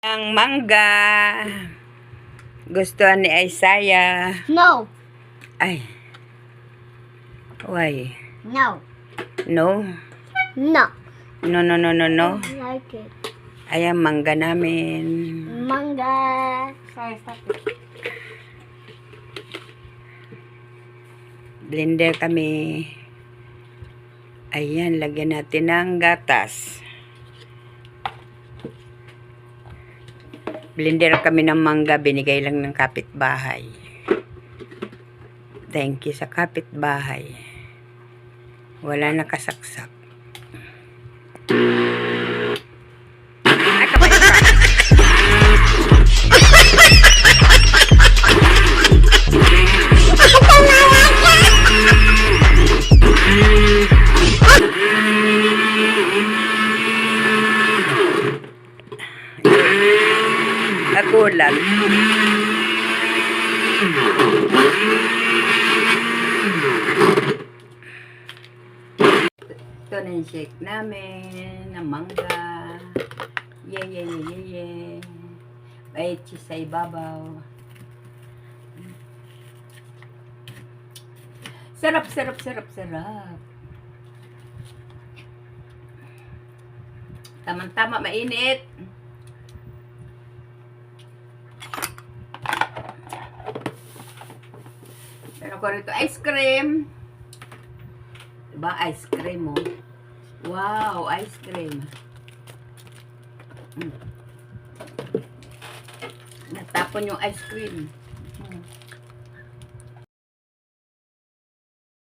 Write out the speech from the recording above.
Ang mangga. Gusto ni Isaiah. No. Ay. Why? No. No? No. No, no, no, no, no. I like it. Ayan, mangga namin. Manga. Sorry, stop it. Blender kami. Ayan, lagyan natin ng gatas. Blender kami ng mangga, binigay lang ng kapitbahay. Thank you sa kapitbahay. Wala nakasaksak. Ay, kamay ka. Nakulat. Ito na yung shake namin ng mangga. Yeah. May cheese sa ibabaw. Sarap. Tamang-tama, mainit. Pero ko rito ice cream. Diba ice cream, oh? Wow, ice cream. Natapon yung ice cream.